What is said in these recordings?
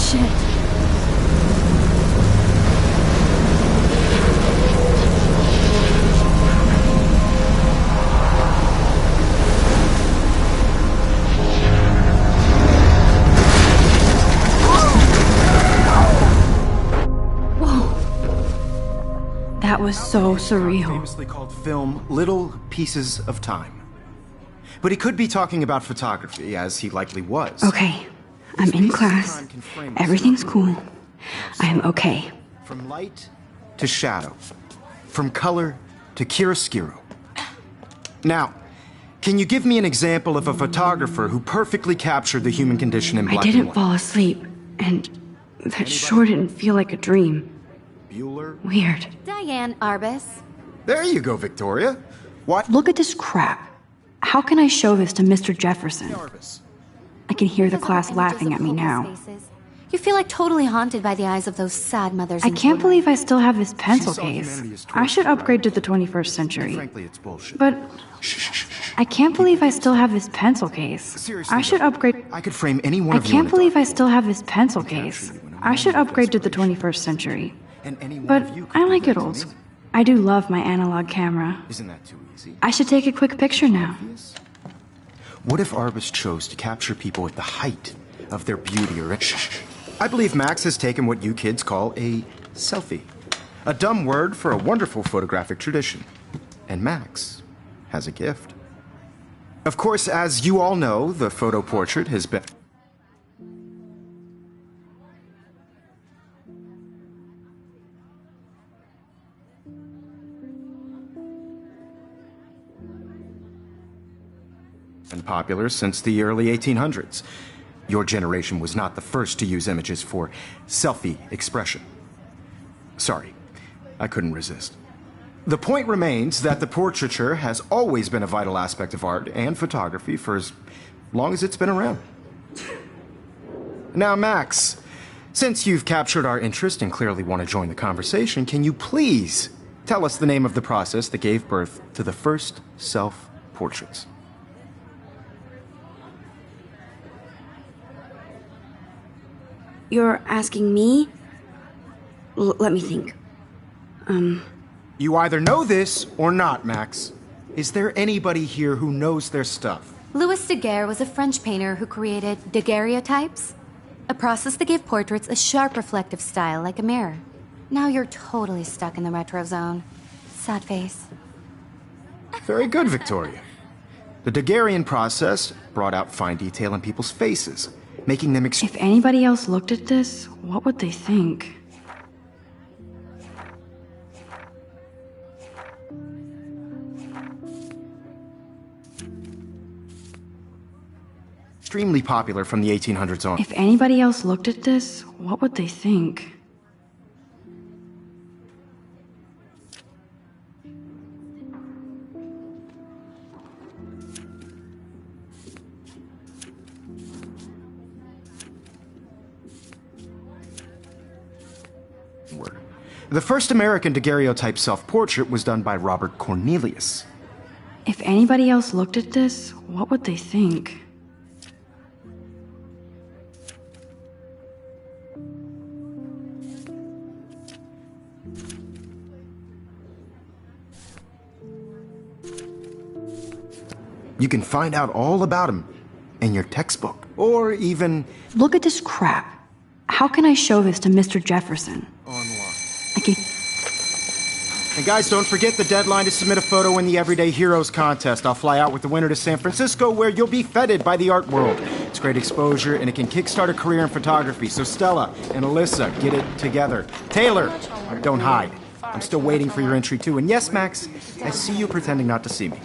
Shit. That was so surreal. Famously called film Little Pieces of Time. But he could be talking about photography, as he likely was. Okay, I'm in class. Everything's cool. I am okay. From light to shadow. From color to chiaroscuro. Now, can you give me an example of a photographer who perfectly captured the human condition in black and I didn't white? fall asleep, and that sure didn't feel like a dream. Bueller? Weird. Diane Arbus. There you go, Victoria. What? Look at this crap. How can I show this to Mr. Jefferson? Jarvis. I can hear the Because of class images laughing of at me hopeless now. faces. You feel like totally haunted by the eyes of those sad mothers. I and can't children. believe I still have this pencil saw case. humanity as I should tortured, upgrade to the 21st century. Frankly, it's bullshit. But Shh, shh, shh, shh. I can't believe I still have this pencil case. Seriously, I should though, upgrade. I could frame any one I of you in can't a believe dark I still have this pencil capture case. you in a I should moment of upgrade to the desperation. 21st century. And any one But of you could I do like that it to old. me. I do love my analog camera. Isn't that too easy? I should take a quick picture now. What if Arbus chose to capture people at the height of their beauty or... Shh. I believe Max has taken what you kids call a selfie. A dumb word for a wonderful photographic tradition. And Max has a gift. Of course, as you all know, the photo portrait has been... been popular since the early 1800s. Your generation was not the first to use images for selfie expression. Sorry, I couldn't resist. The point remains that the portraiture has always been a vital aspect of art and photography for as long as it's been around. Now, Max, since you've captured our interest and clearly want to join the conversation, can you please tell us the name of the process that gave birth to the first self-portraits? You're asking me? Let me think. You either know this or not, Max. Is there anybody here who knows their stuff? Louis Daguerre was a French painter who created daguerreotypes, a process that gave portraits a sharp reflective style like a mirror. Now you're totally stuck in the retro zone. Sad face. Very good, Victoria. The Daguerrean process brought out fine detail in people's faces, making them If anybody else looked at this, what would they think? extremely popular from the 1800s on. If anybody else looked at this, what would they think? The first American daguerreotype self-portrait was done by Robert Cornelius. If anybody else looked at this, what would they think? You can find out all about him in your textbook, or even Look at this crap. How can I show this to Mr. Jefferson? online. I can... And guys, don't forget the deadline to submit a photo in the Everyday Heroes contest. I'll fly out with the winner to San Francisco, where you'll be feted by the art world. It's great exposure, and it can kickstart a career in photography. So Stella and Alyssa, get it together. Taylor, don't hide. I'm still waiting for your entry, too. And yes, Max, I see you pretending not to see me.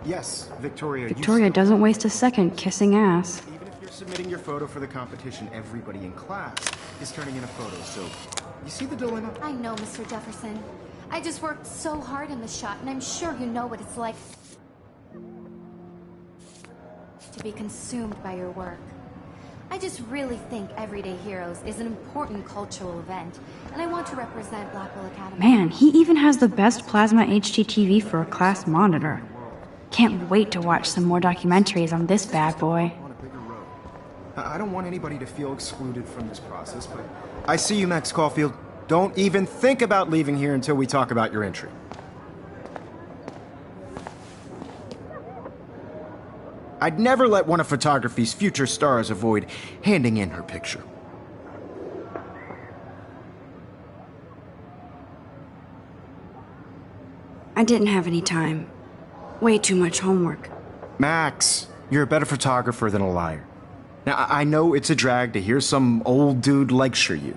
Yes, Victoria. Victoria doesn't waste a second kissing ass. Even if you're submitting your photo for the competition, everybody in class is turning in a photo. So, you see the dilemma? I know, Mr. Jefferson. I just worked so hard in the shot, and I'm sure you know what it's like to be consumed by your work. I just really think Everyday Heroes is an important cultural event, and I want to represent Blackwell Academy. Man, he even has the best plasma HDTV for a class monitor. Can't wait to watch some more documentaries on this bad boy. On a bigger road. I don't want anybody to feel excluded from this process, but I see you, Max Caulfield. Don't even think about leaving here until we talk about your entry. I'd never let one of photography's future stars avoid handing in her picture. I didn't have any time. Way too much homework. Max, you're a better photographer than a liar. Now, I know it's a drag to hear some old dude lecture you,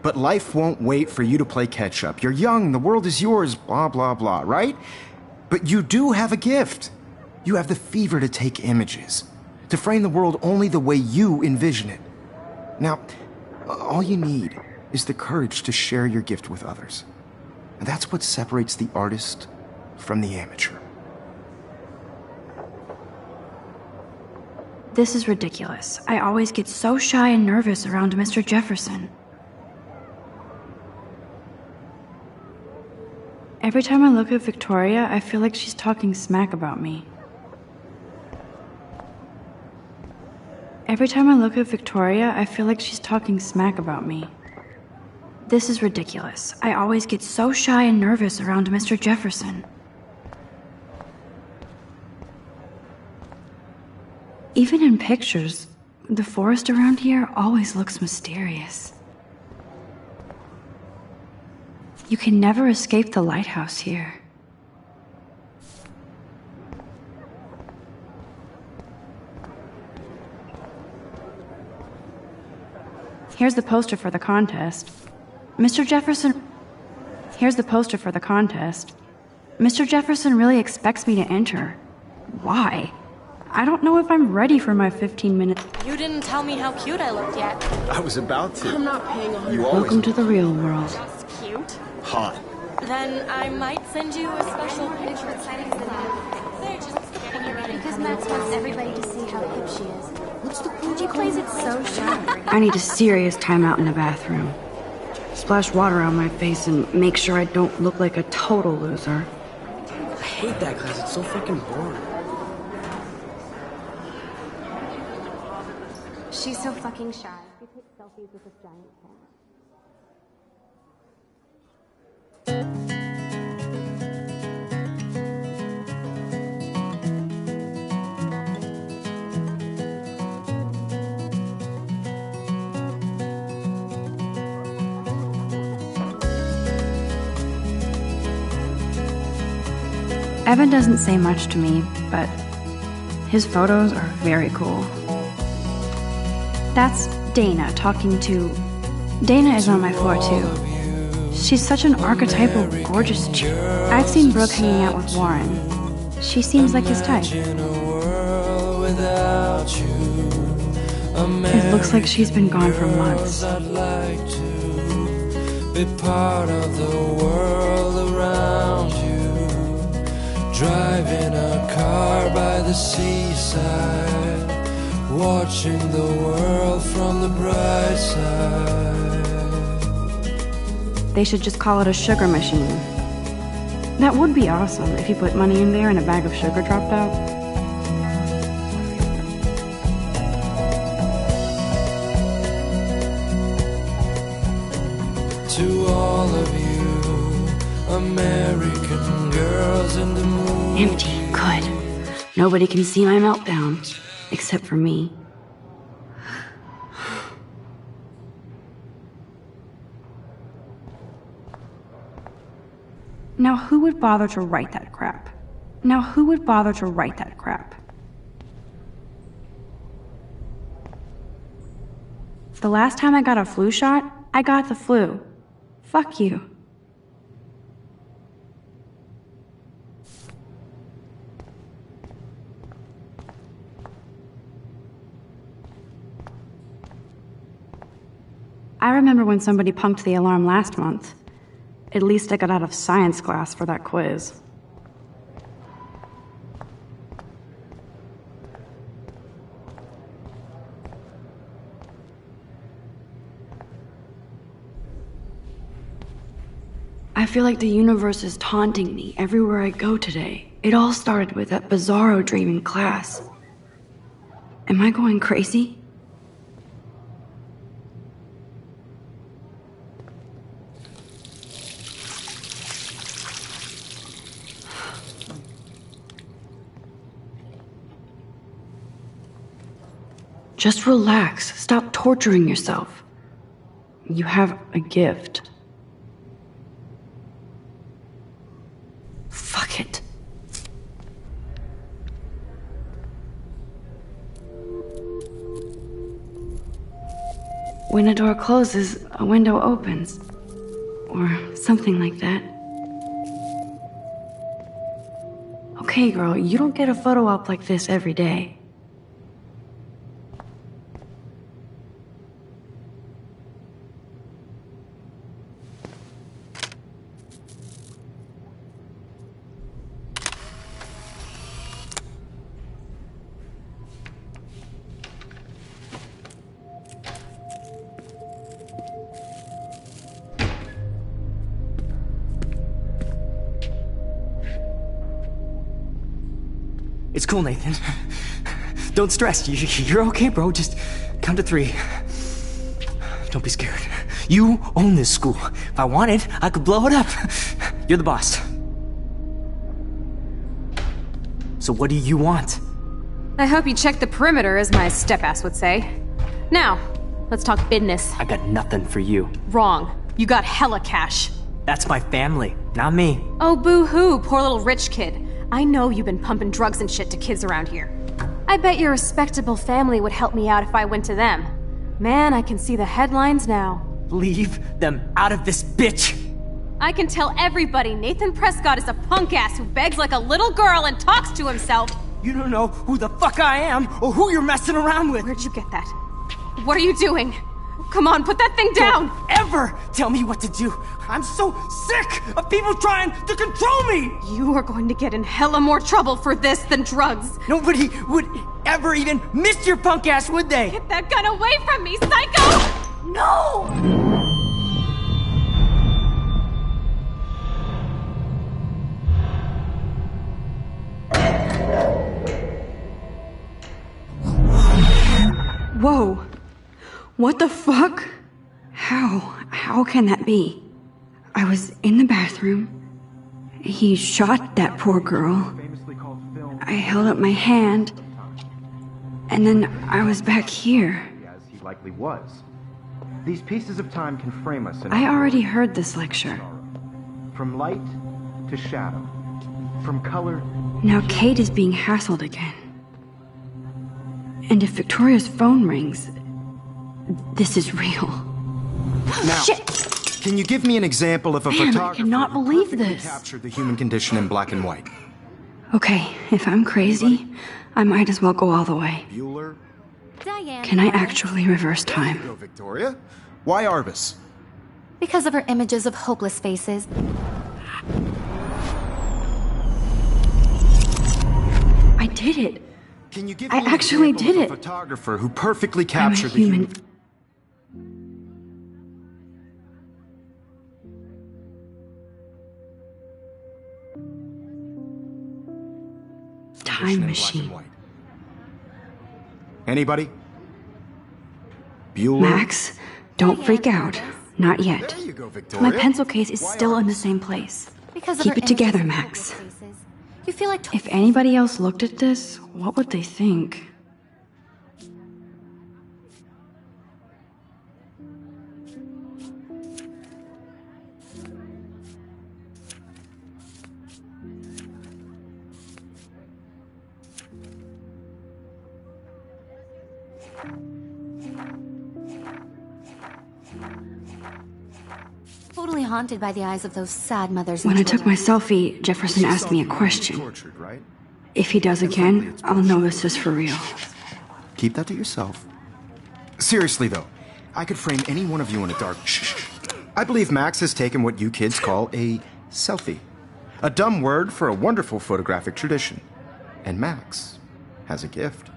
but life won't wait for you to play catch-up. You're young, the world is yours, blah, blah, blah, right? But you do have a gift. You have the fever to take images, to frame the world only the way you envision it. Now, all you need is the courage to share your gift with others. And that's what separates the artist from the amateur. This is ridiculous. I always get so shy and nervous around Mr. Jefferson. Every time I look at Victoria, I feel like she's talking smack about me. Every time I look at Victoria, I feel like she's talking smack about me. This is ridiculous. I always get so shy and nervous around Mr. Jefferson. Even in pictures, the forest around here always looks mysterious. You can never escape the lighthouse here. Here's the poster for the contest. Mr. Jefferson... Here's the poster for the contest. Mr. Jefferson really expects me to enter. Why? I don't know if I'm ready for my 15 minutes. You didn't tell me how cute I looked yet. I was about to. I'm not paying a You always... Welcome to the real world. Just cute. Hot. Then I might send you a special picture. Because Max wants everybody to see how hip she is. She plays it so shy. I need a serious timeout in the bathroom. Splash water on my face and make sure I don't look like a total loser. I hate that class, it's so fucking boring. She's so fucking shy. She takes selfies with this giant camera. Evan doesn't say much to me, but his photos are very cool. That's Dana talking to... Dana is on my floor too. She's such an archetypal, gorgeous chick. I've seen Brooke hanging out with Warren. She seems like his type. It looks like she's been gone for months. Be part of the world around you. Driving a car by the seaside, watching the world from the bright side. They should just call it a sugar machine. That would be awesome if you put money in there and a bag of sugar dropped out. To all of you, American girls in the moon. Empty. Good. Nobody can see my meltdown, except for me. Now who would bother to write that crap? Now who would bother to write that crap? The last time I got a flu shot, I got the flu. Fuck you. I remember when somebody punked the alarm last month. At least I got out of science class for that quiz. feel like the universe is taunting me everywhere I go today. It all started with that bizarro dream in class. Am I going crazy? Just relax. Stop torturing yourself. You have a gift. Fuck it. When a door closes, a window opens. Or something like that. Okay, girl, you don't get a photo op like this every day. It's cool, Nathan. Don't stress. You're okay, bro. Just count to 3. Don't be scared. You own this school. If I wanted, I could blow it up. You're the boss. So what do you want? I hope you checked the perimeter, as my step-ass would say. Now, let's talk business. I got nothing for you. Wrong. You got hella cash. That's my family, not me. Oh, boo-hoo, poor little rich kid. I know you've been pumping drugs and shit to kids around here. I bet your respectable family would help me out if I went to them. Man, I can see the headlines now. Leave them out of this bitch! I can tell everybody Nathan Prescott is a punk ass who begs like a little girl and talks to himself. You don't know who the fuck I am or who you're messing around with. Where'd you get that? What are you doing? Come on, put that thing down! Don't ever tell me what to do! I'm so sick of people trying to control me! You are going to get in hella more trouble for this than drugs. Nobody would ever even miss your punk ass, would they? Get that gun away from me, psycho! No! Whoa. What the fuck? How can that be? I was in the bathroom. He shot that poor girl. I held up my hand. And then I was back here. As he likely was. These pieces of time can frame us in I already heard this lecture. from light to shadow, from color. Now Kate is being hassled again. And if Victoria's phone rings, this is real. Now, Shit! can you give me an example of a Man, I photographer cannot who believe perfectly this. captured the human condition in black and white? Okay, if I'm crazy, I might as well go all the way. Bueller? Diane. Can I actually reverse time? Go, Victoria. Why Arbus? Because of her images of hopeless faces. I did it. Can you give I me an actually example did of a it. photographer who perfectly I'm a captured the human. Time in black machine. and white? Anybody? Bueller? Max, don't freak out. Not yet. There you go, Victoria. My pencil case is Why still in the Arbus? same place. Because of Keep her it together, images of Max. hopeless faces. You feel like If anybody else looked at this, what would they think? totally haunted by the eyes of those sad mothers. in When I took my Twitter. selfie, Jefferson asked me a question. Tortured, right? If he does again, I'll know this is for real. Keep that to yourself. Seriously, though, I could frame any one of you in a dark... Shh. I believe Max has taken what you kids call a selfie. A dumb word for a wonderful photographic tradition. And Max has a gift.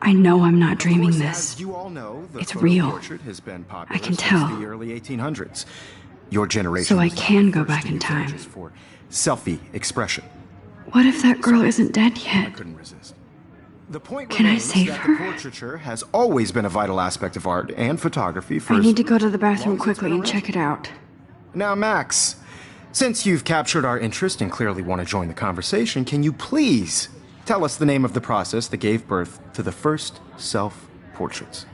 I know I'm not dreaming Of course, this. as you all know, the It's photo real. portrait has been popular I can since tell. the early 1800s. Your generation. So I was can the go first back to in use time. images for selfie expression. What if that girl isn't dead I yet? couldn't resist. The point Can I remains save that her? the portraiture has always been a vital aspect of art and photography for I as need to go to the long bathroom as it's quickly been and around. check it out. Now, Max, since you've captured our interest and clearly want to join the conversation, can you please tell us the name of the process that gave birth to the first self-portraits?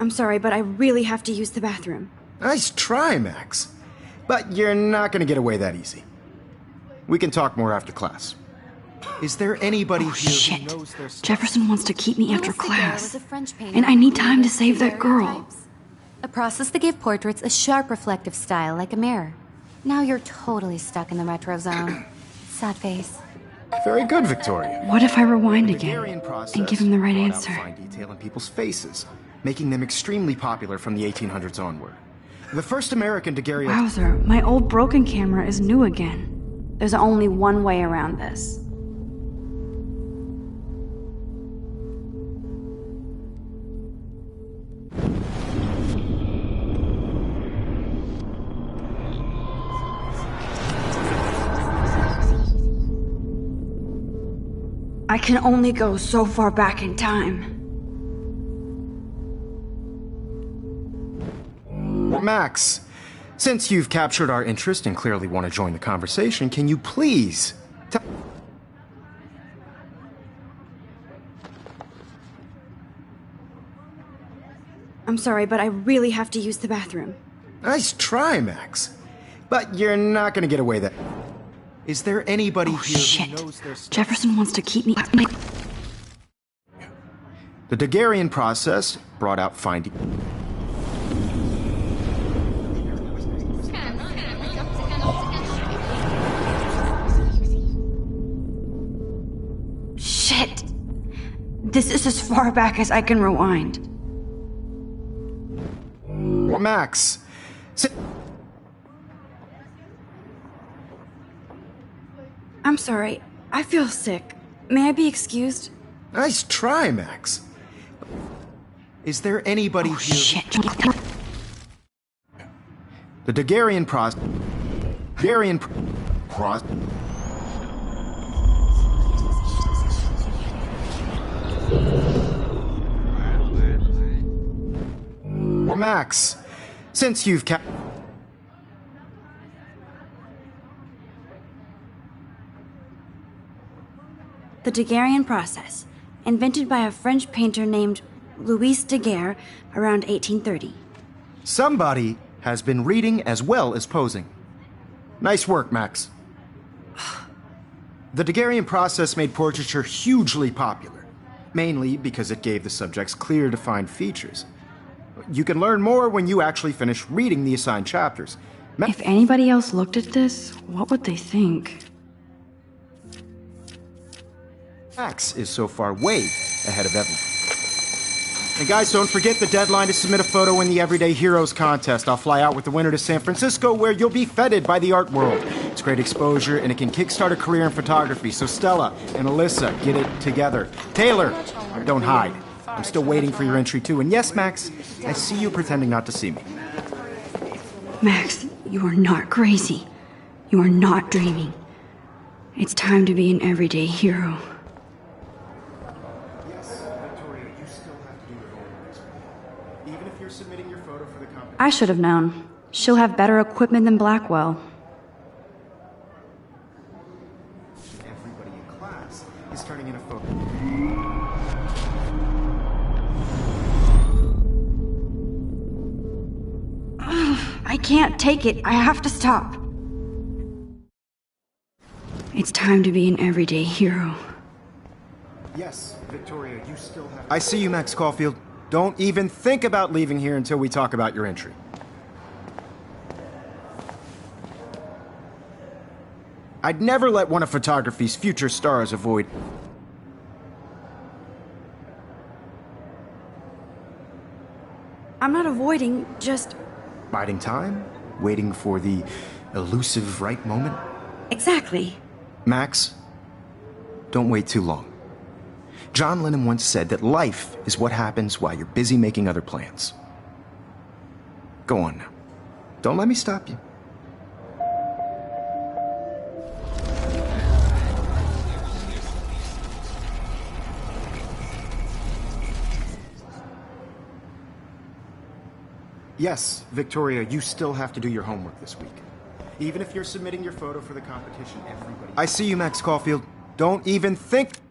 I'm sorry, but I really have to use the bathroom. Nice try, Max. But you're not going to get away that easy. We can talk more after class. Is there anybody Oh, here shit. who knows their stuff? Jefferson wants to keep me after Louis Daguerre class. was a French painter And I who need time to created save that girl. daguerreotypes, a process that gave portraits a sharp reflective style like a mirror. Now you're totally stuck in the retro zone. Sad face. Very good, Victoria. What if I rewind The again Daguerrean process and give him the right brought out answer? fine detail in people's faces, making them extremely popular from the 1800s onward. The first American daguerreotype. Wowzer, my old broken camera is new again. There's only one way around this. I can only go so far back in time. Max, since you've captured our interest and clearly want to join the conversation, can you please tell... I'm sorry, but I really have to use the bathroom. Nice try, Max. But you're not going to get away that... Is there anybody Oh, here shit. who knows their stuff? Jefferson wants to keep me... The Daguerrean process brought out fine... Shit! This is as far back as I can rewind. Max, I'm sorry. I feel sick. May I be excused? nice try, Max. Is there anybody Oh, here... shit. The Daguerrean process... Daguerrean process... Max, since you've kept... The Daguerrean process, invented by a French painter named Louis Daguerre around 1830. Somebody has been reading as well as posing. Nice work, Max. The Daguerrean process made portraiture hugely popular, mainly because it gave the subjects clear, defined features. You can learn more when you actually finish reading the assigned chapters. If anybody else looked at this, what would they think? Max is so far way ahead of everyone. And guys, don't forget the deadline to submit a photo in the Everyday Heroes contest. I'll fly out with the winner to San Francisco, where you'll be feted by the art world. It's great exposure, and it can kickstart a career in photography. So Stella and Alyssa, get it together. Taylor, don't hide. I'm still waiting for your entry too. And yes, Max, I see you pretending not to see me. Max, you are not crazy. You are not dreaming. It's time to be an everyday hero. Even if you're submitting your photo for the competition. I should have known. She'll have better equipment than Blackwell. Everybody in class is turning in a photo. I can't take it. I have to stop. It's time to be an everyday hero. Yes, Victoria, you still have... I see you, Max Caulfield. Don't even think about leaving here until we talk about your entry. I'd never let one of photography's future stars avoid... I'm not avoiding, just... biding time, waiting for the elusive right moment. Exactly. Max, don't wait too long. John Lennon once said that life is what happens while you're busy making other plans. Go on now. Don't let me stop you. Yes, Victoria, you still have to do your homework this week. Even if you're submitting your photo for the competition, everybody... I see you, Max Caulfield. Don't even think...